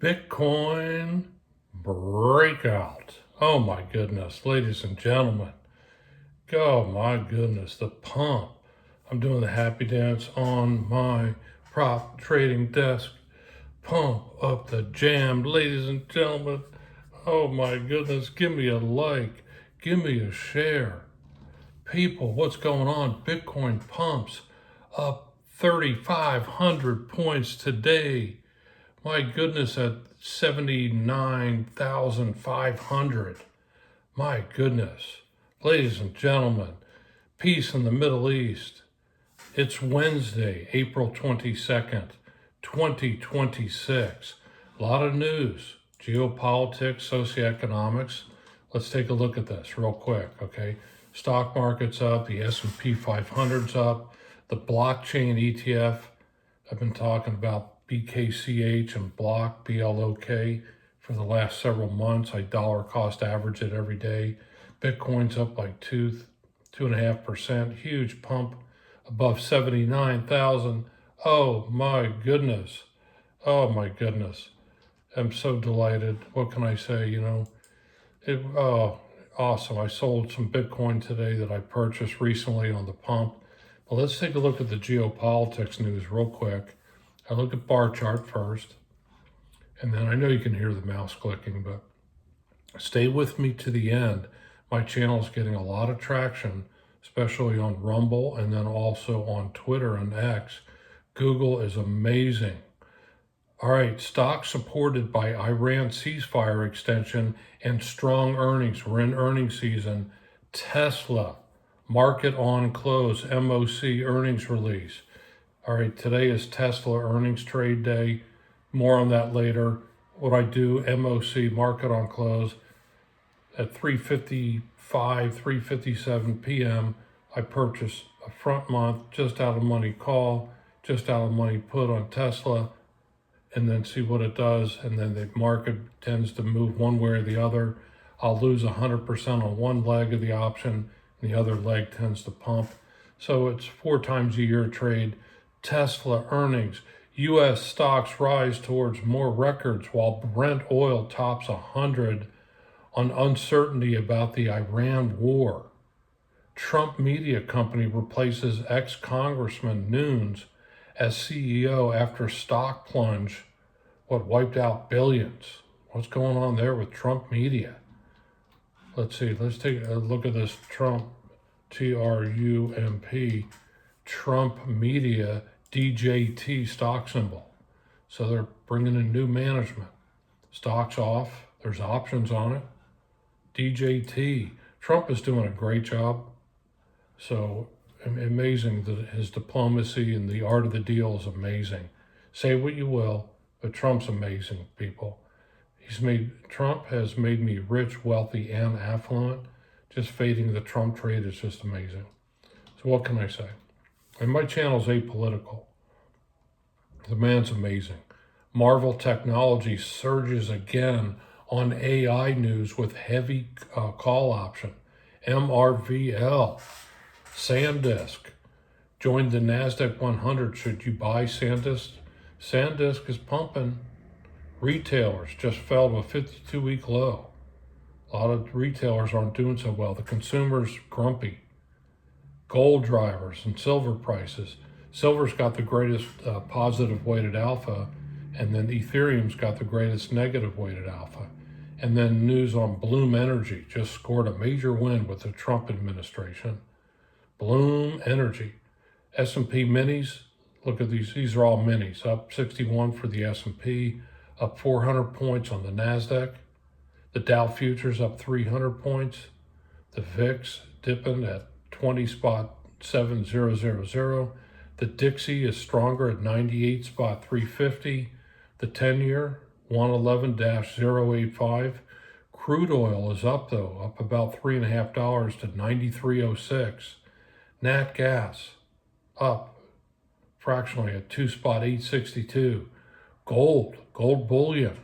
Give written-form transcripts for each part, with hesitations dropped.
Bitcoin breakout. Oh my goodness, ladies and gentlemen. Oh my goodness, the pump. I'm doing the happy dance on my prop trading desk. Pump up the jam, ladies and gentlemen. Oh my goodness, give me a like, give me a share. People, what's going on? Bitcoin pumps up 3,500 points today. My goodness, at 79,500. My goodness. Ladies and gentlemen, peace in the Middle East. It's Wednesday, April 22nd, 2026. A lot of news, geopolitics, socioeconomics. Let's take a look at this real quick, okay? Stock market's up, the S&P 500's up, the blockchain ETF. I've been talking about BKCH and Block, BLOK, for the last several months. I dollar cost average it every day. Bitcoin's up like 2.5%. Huge pump above 79,000. Oh my goodness. Oh my goodness. I'm so delighted. What can I say? Awesome. I sold some Bitcoin today that I purchased recently on the pump. But let's take a look at the geopolitics news real quick. I look at bar chart first, and then I know you can hear the mouse clicking, but stay with me to the end. My channel is getting a lot of traction, especially on Rumble and then also on Twitter and X. Google is amazing. All right, stocks supported by Iran ceasefire extension and strong earnings. We're in earnings season. Tesla, market on close, MOC earnings release. All right, today is Tesla earnings trade day. More on that later. What I do, MOC, market on close, at 3:55, 3:57 p.m., I purchase a front month, just out of money call, just out of money put on Tesla, and then see what it does. And then the market tends to move one way or the other. I'll lose 100% on one leg of the option, and the other leg tends to pump. So it's 4 times a year trade. Tesla earnings. U.S. stocks rise towards more records while Brent oil tops 100 on uncertainty about the Iran war. Trump Media Company replaces ex-Congressman Nunes as CEO after stock plunge, wiped out billions. What's going on there with Trump Media? Let's see. Let's take a look at this Trump, Trump, Trump Media, DJT stock symbol. So they're bringing in new management. Stock's off. There's options on it. DJT. Trump is doing a great job. So amazing that his diplomacy and the art of the deal is amazing. Say what you will, but Trump's amazing, people. Trump has made me rich, wealthy, and affluent. Just fading the Trump trade is just amazing. So what can I say? And my channel's apolitical. The man's amazing. Marvel Technology surges again on AI news with heavy call option. MRVL. SanDisk joined the NASDAQ 100. Should you buy SanDisk? SanDisk is pumping. Retailers just fell to a 52-week low. A lot of retailers aren't doing so well. The consumer's grumpy. Gold drivers and silver prices. Silver's got the greatest positive weighted alpha, and then Ethereum's got the greatest negative weighted alpha. And then news on Bloom Energy just scored a major win with the Trump administration. Bloom Energy. S&P minis, look at these. These are all minis. Up 61 for the S&P, up 400 points on the NASDAQ. The Dow futures up 300 points. The VIX dipping at 20.7000. The Dixie is stronger at 98.350. The 10-year 111-085. Crude oil is up though, up about $3.50 to 93.06. Nat gas up fractionally at 2.862. Gold bullion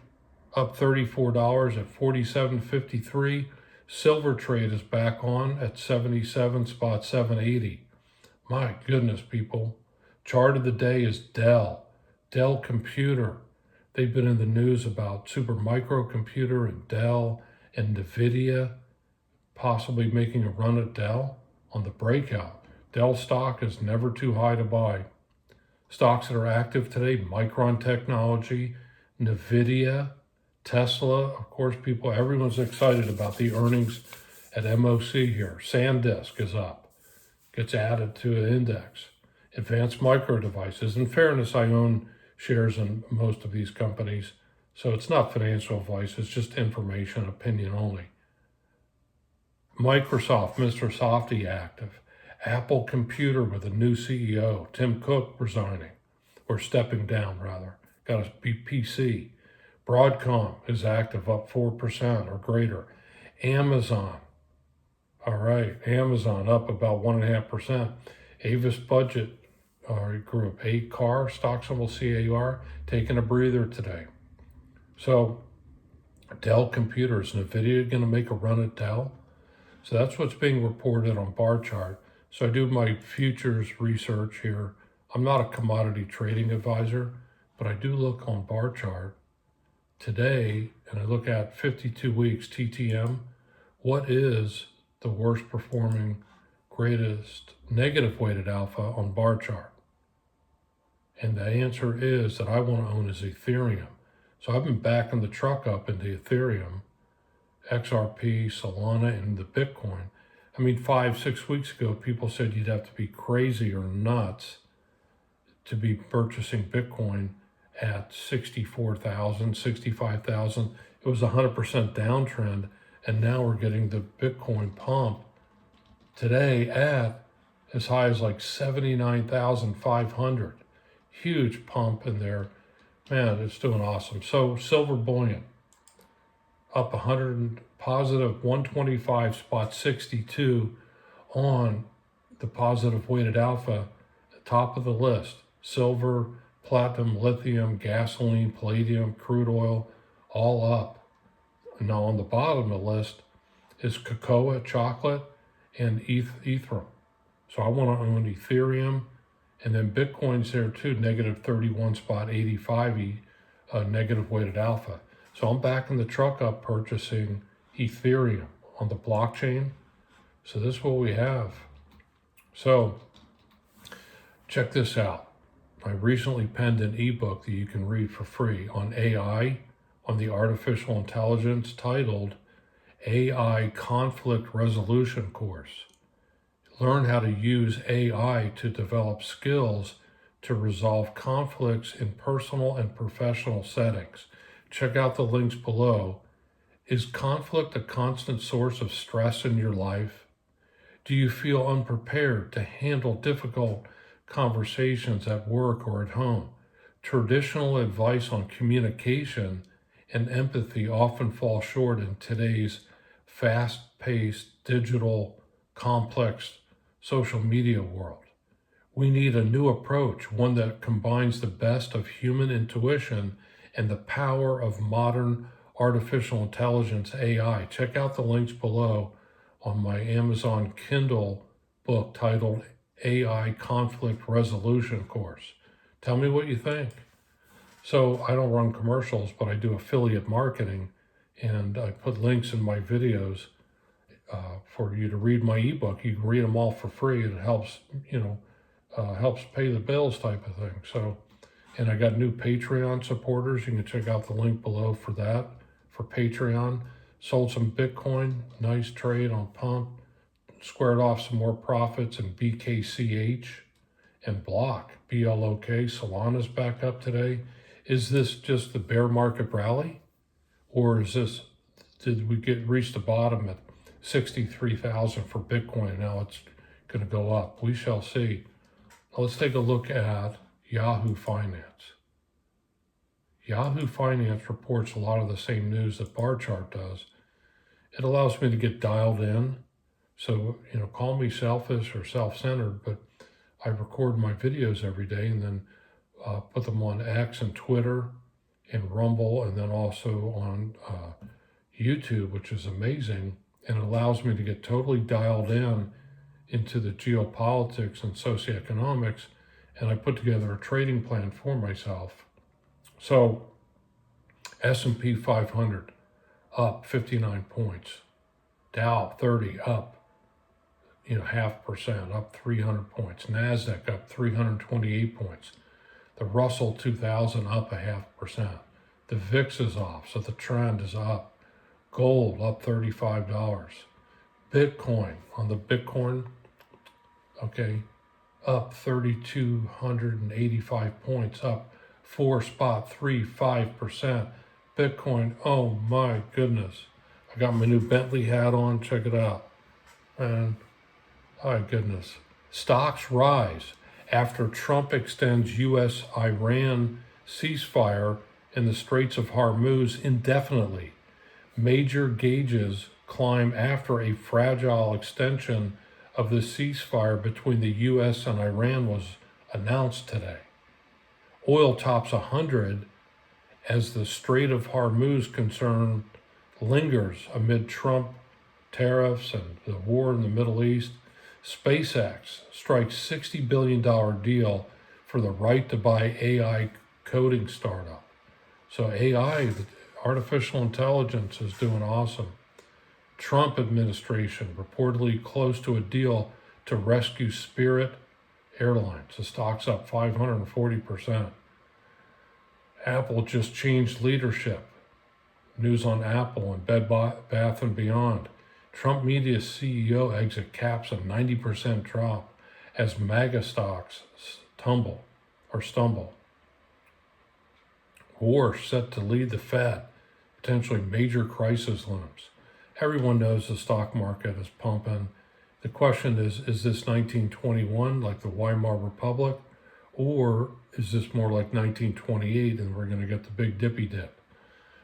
up $34 at 47.53. Silver trade is back on at 77.780. My goodness, people. Chart of the day is Dell Computer. They've been in the news about super microcomputer and Dell and NVIDIA possibly making a run at Dell on the breakout. Dell stock is never too high to buy. Stocks that are active today, Micron Technology, NVIDIA, Tesla, of course, everyone's excited about the earnings at MOC here. SanDisk is up, gets added to an index. Advanced Micro Devices. In fairness, I own shares in most of these companies, so it's not financial advice, it's just information, opinion only. Microsoft, Mr. Softy active. Apple Computer with a new CEO, Tim Cook resigning, or stepping down rather, got a PC. Broadcom is active, up 4% or greater. Amazon, all right, Amazon up about 1.5%. Avis Budget Group, ACAR, stock symbol CAR, taking a breather today. So Dell Computers, NVIDIA going to make a run at Dell? So that's what's being reported on bar chart. So I do my futures research here. I'm not a commodity trading advisor, but I do look on bar chart today, and I look at 52 weeks TTM. What is the worst performing, greatest negative weighted alpha on bar chart? And the answer is that I want to own is Ethereum. So I've been backing the truck up into Ethereum, XRP, Solana, and the Bitcoin. I mean, 5-6 weeks ago, people said you'd have to be crazy or nuts to be purchasing Bitcoin at 64,000, 65,000. It was a 100% downtrend, and now we're getting the Bitcoin pump today at as high as like 79,500. Huge pump in there. Man, it's doing awesome. So silver bullion up 100, positive 125.62 on the positive weighted alpha, the top of the list. Silver, platinum, lithium, gasoline, palladium, crude oil, all up. Now on the bottom of the list is cocoa, chocolate, and Ethereum. So I want to own Ethereum, and then Bitcoin's there too, negative 31.85 negative weighted alpha. So I'm backing the truck up purchasing Ethereum on the blockchain. So this is what we have. So check this out. I recently penned an ebook that you can read for free on AI, on the artificial intelligence, titled AI Conflict Resolution Course. Learn how to use AI to develop skills to resolve conflicts in personal and professional settings. Check out the links below. Is conflict a constant source of stress in your life? Do you feel unprepared to handle difficult conversations at work or at home? Traditional advice on communication and empathy often fall short in today's fast-paced, digital, complex social media world. We need a new approach, one that combines the best of human intuition and the power of modern artificial intelligence, AI. Check out the links below on my Amazon Kindle book titled AI Conflict Resolution Course. Tell me what you think. So I don't run commercials, but I do affiliate marketing, and I put links in my videos for you to read my ebook. You can read them all for free. It helps, helps pay the bills type of thing. So, and I got new Patreon supporters. You can check out the link below for that, for Patreon. Sold some Bitcoin, nice trade on pump. Squared off some more profits in BKCH and Block, BLOK. Solana's back up today. Is this just the bear market rally? Or did we reach the bottom at 63,000 for Bitcoin? Now it's going to go up. We shall see. Now let's take a look at Yahoo Finance. Yahoo Finance reports a lot of the same news that bar chart does. It allows me to get dialed in. So, call me selfish or self-centered, but I record my videos every day and then put them on X and Twitter and Rumble, and then also on YouTube, which is amazing. And it allows me to get totally dialed into the geopolitics and socioeconomics, and I put together a trading plan for myself. So S&P 500 up 59 points. Dow 30 up, 0.5%, up 300 points. NASDAQ up 328 points. The Russell 2000 up 0.5%. The VIX is off, so the trend is up. Gold up $35. Bitcoin, on the Bitcoin, up 3,285 points, up 4.35%. Bitcoin, oh my goodness. I got my new Bentley hat on, check it out. And my goodness. Stocks rise after Trump extends U.S. Iran ceasefire in the Straits of Hormuz indefinitely. Major gauges climb after a fragile extension of the ceasefire between the U.S. and Iran was announced today. Oil tops 100 as the Strait of Hormuz concern lingers amid Trump tariffs and the war in the Middle East. SpaceX strikes $60 billion deal for the right to buy AI coding startup. So AI, artificial intelligence, is doing awesome. Trump administration reportedly close to a deal to rescue Spirit Airlines. The stock's up 540%. Apple just changed leadership. News on Apple and Bed Bath & Beyond. Trump media CEO exit caps a 90% drop as MAGA stocks stumble. War set to lead the Fed. Potentially major crisis looms. Everyone knows the stock market is pumping. The question is this 1921 like the Weimar Republic, or is this more like 1928 and we're going to get the big dippy dip?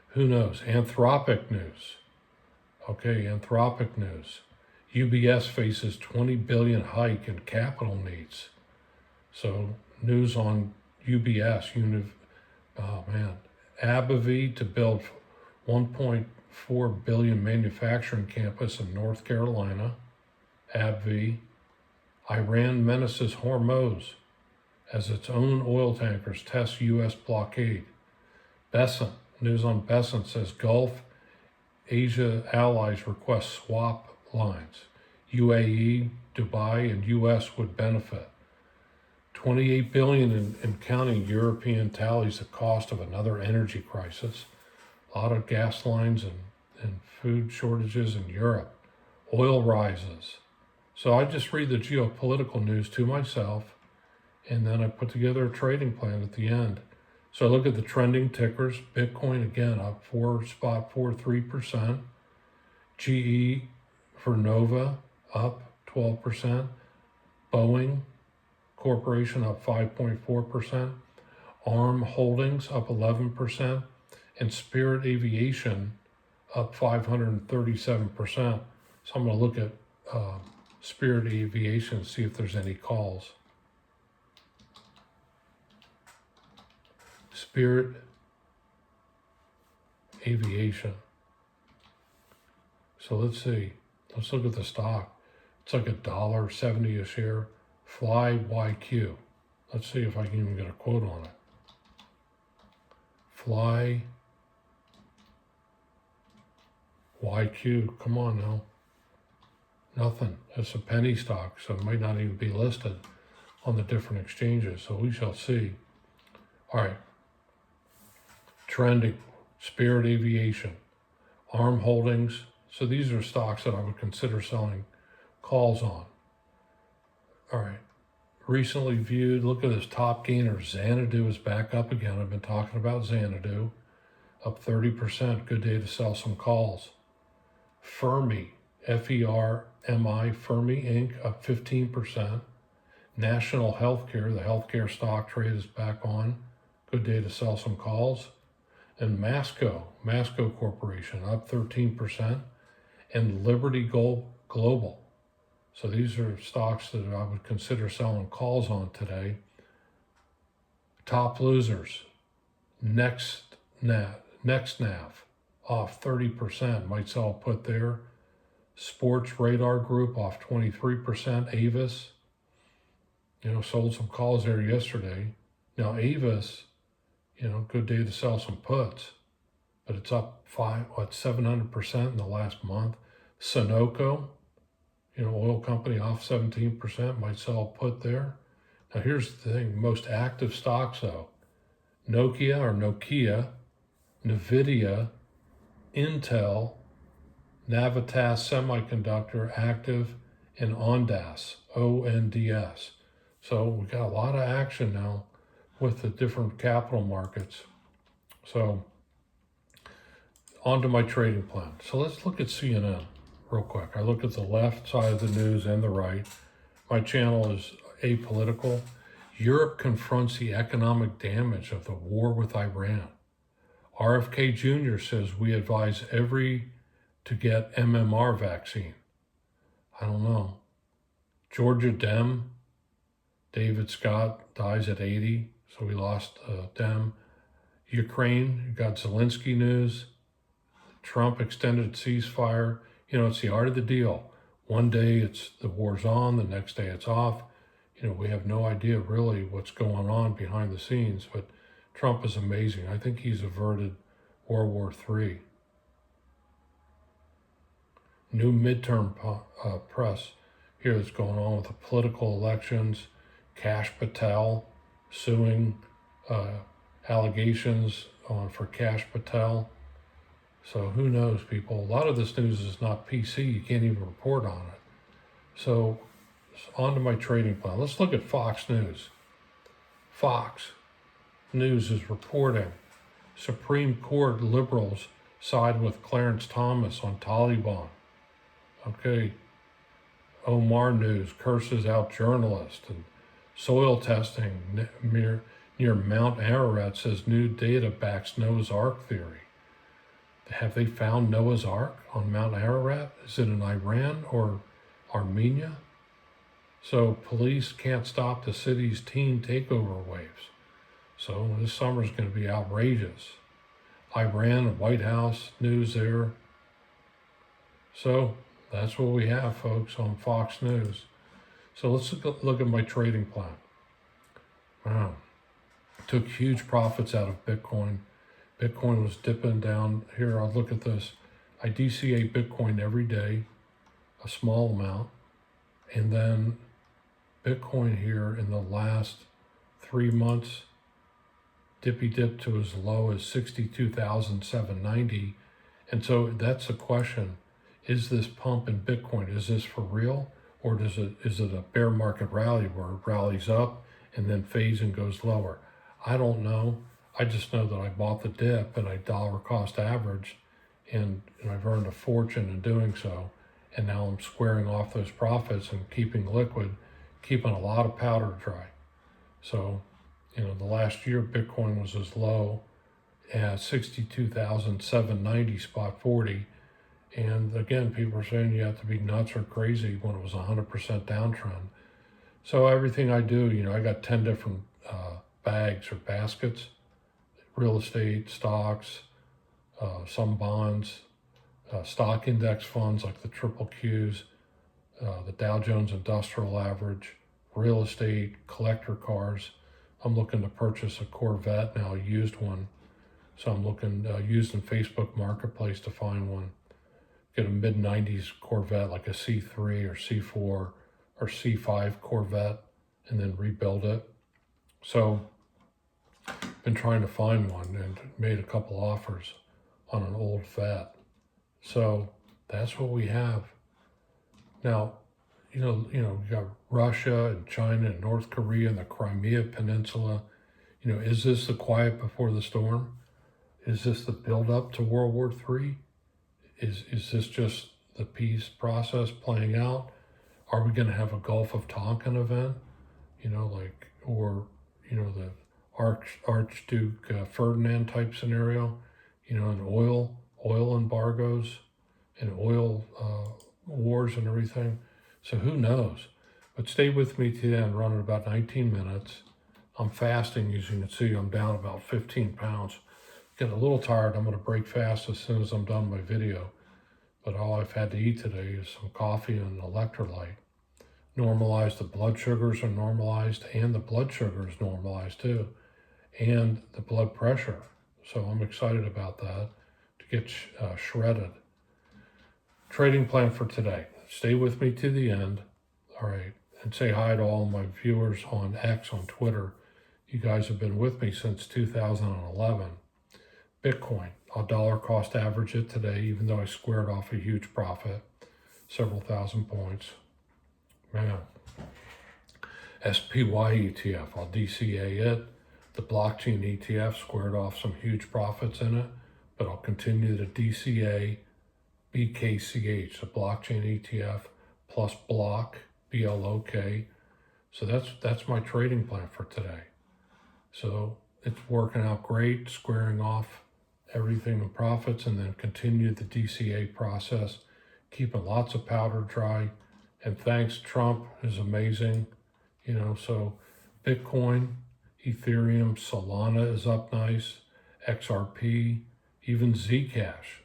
Who knows? Anthropic news. Anthropic news. UBS faces $20 billion hike in capital needs. So news on UBS. AbbVie to build 1.4 billion manufacturing campus in North Carolina. AbbVie. Iran menaces Hormuz as its own oil tankers test U.S. blockade. Besant, news on Besant says Gulf Asia allies request swap lines. UAE, Dubai, and U.S. would benefit. $28 billion in counting. European tallies the cost of another energy crisis. A lot of gas lines and food shortages in Europe. Oil rises. So I just read the geopolitical news to myself, and then I put together a trading plan at the end. So I look at the trending tickers. Bitcoin, again, up 4.43%. GE for Nova, up 12%. Boeing Corporation, up 5.4%. ARM Holdings, up 11%. And Spirit Aviation, up 537%. So I'm going to look at Spirit Aviation, see if there's any calls. Spirit Aviation. So let's see. Let's look at the stock. It's like $1.70 a share. Fly YQ. Let's see if I can even get a quote on it. Fly YQ. Come on now. Nothing. It's a penny stock, so it might not even be listed on the different exchanges. So we shall see. All right. Trending. Spirit Aviation. ARM Holdings. So these are stocks that I would consider selling calls on. All right. Recently viewed, look at this top gainer. Xanadu is back up again. I've been talking about Xanadu. Up 30%. Good day to sell some calls. Fermi, F-E-R-M-I, Fermi Inc., up 15%. National Healthcare, the healthcare stock trade is back on. Good day to sell some calls. And Masco Corporation, up 13%. And Liberty Global. So these are stocks that I would consider selling calls on today. Top losers. NextNav, off 30%. Might sell a put there. Sports Radar Group, off 23%. Avis, sold some calls there yesterday. Now Avis, good day to sell some puts. but it's up 700% in the last month. Sunoco, oil company off 17%, might sell a put there. Now here's the thing, most active stocks though, Nokia, Nvidia, Intel, Navitas Semiconductor, active, and Ondas, ONDS. So we got a lot of action now with the different capital markets. So on to my trading plan. So let's look at CNN real quick. I look at the left side of the news and the right. My channel is apolitical. Europe confronts the economic damage of the war with Iran. RFK Jr. says we advise to get MMR vaccine. I don't know. Georgia Dem, David Scott dies at 80, so we lost Dem. Ukraine, you got Zelensky news. Trump extended ceasefire. It's the art of the deal. One day it's the war's on, the next day it's off. We have no idea really what's going on behind the scenes, but Trump is amazing. I think he's averted World War III. New midterm press here that's going on with the political elections. Kash Patel suing allegations for Kash Patel. So who knows, people? A lot of this news is not PC. You can't even report on it. So on to my trading plan. Let's look at Fox News. Fox News is reporting Supreme Court liberals side with Clarence Thomas on Taliban. Okay. Omar News curses out journalists, and soil testing near Mount Ararat says new data backs Noah's Ark theory. Have they found Noah's Ark on Mount Ararat? Is it in Iran or Armenia? So police can't stop the city's teen takeover waves. So this summer is going to be outrageous. Iran, White House news there. So that's what we have, folks, on Fox News. So let's look at my trading plan. Wow. Took huge profits out of Bitcoin. Bitcoin was dipping down. Here, I'll look at this. I DCA Bitcoin every day, a small amount. And then Bitcoin here in the last 3 months, dippy dip to as low as 62,790. And so that's the question. Is this pump in Bitcoin, is this for real? Or is it a bear market rally where it rallies up and then fades and goes lower? I don't know. I just know that I bought the dip and I dollar cost averaged, and I've earned a fortune in doing so. And now I'm squaring off those profits and keeping liquid, keeping a lot of powder dry. So, the last year Bitcoin was as low as 62,790 spot 40. And again, people are saying you have to be nuts or crazy when it was 100% downtrend. So everything I do, I got 10 different bags or baskets. Real estate, stocks, some bonds, stock index funds like the triple Qs, the Dow Jones Industrial Average, real estate, collector cars. I'm looking to purchase a Corvette now, a used one. So I'm looking used in Facebook Marketplace to find one. Get a mid-90s Corvette like a C3 or C4 or C5 Corvette and then rebuild it. So been trying to find one and made a couple offers on an old Vet. So that's what we have. Now, we got Russia and China and North Korea and the Crimea Peninsula. Is this the quiet before the storm? Is this the build up to World War III? Is this just the peace process playing out? Are we going to have a Gulf of Tonkin event? The Archduke Ferdinand type scenario, and oil embargoes and oil wars and everything. So who knows? But stay with me today. I'm running about 19 minutes. I'm fasting, as you can see. I'm down about 15 pounds. Getting a little tired. I'm going to break fast as soon as I'm done my video. But all I've had to eat today is some coffee and electrolyte. Normalized, the blood sugars are normalized, and the blood sugar is normalized too, and the blood pressure. So I'm excited about that. get shredded. Trading plan for today. Stay with me to the end. All right. And say hi to all my viewers on X, on Twitter. You guys have been with me since 2011. Bitcoin, I'll dollar cost average it today, even though I squared off a huge profit, several thousand points. Man. SPY ETF, I'll DCA it. The blockchain ETF squared off some huge profits in it, but I'll continue to DCA BKCH, the blockchain ETF, plus block, BLOK. So that's my trading plan for today. So it's working out great, squaring off everything in profits, and then continue the DCA process, keeping lots of powder dry. And thanks, Trump is amazing. So Bitcoin, Ethereum, Solana is up nice, XRP, even Zcash.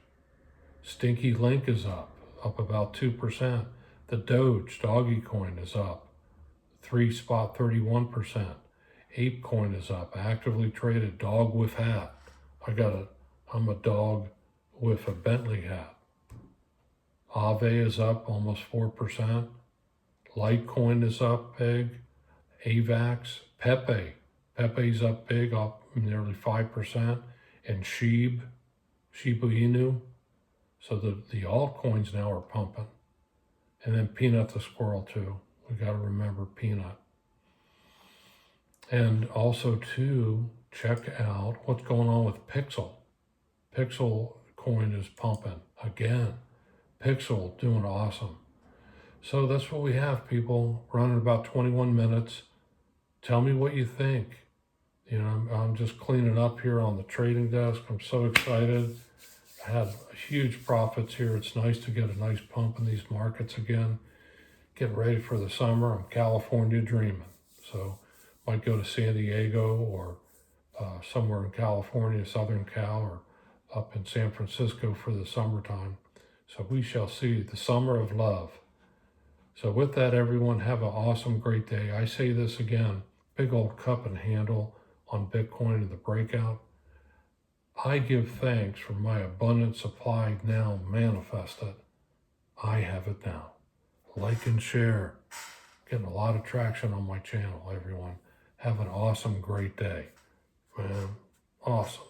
Stinky Link is up about 2%. The Doggy Coin is up 3.31%. ApeCoin is up, actively traded, dog with hat. I'm a dog with a Bentley hat. Aave is up almost 4%. Litecoin is up big. AVAX, Pepe's up big, up nearly 5%. And Shiba Inu. So the altcoins now are pumping. And then Peanut the squirrel too. We got to remember Peanut. And also too, check out what's going on with Pixel. Pixel coin is pumping again. Pixel doing awesome. So that's what we have, people, running about 21 minutes. Tell me what you think. I'm just cleaning up here on the trading desk. I'm so excited. I had huge profits here. It's nice to get a nice pump in these markets again. Getting ready for the summer. I'm California dreaming. So might go to San Diego or somewhere in California, Southern Cal, or up in San Francisco for the summertime. So we shall see the summer of love. So with that, everyone, have an awesome, great day. I say this again, big old cup and handle on Bitcoin and the breakout. I give thanks for my abundant supply now manifested. I have it now. Like and share. Getting a lot of traction on my channel, everyone. Have an awesome, great day. Man, awesome.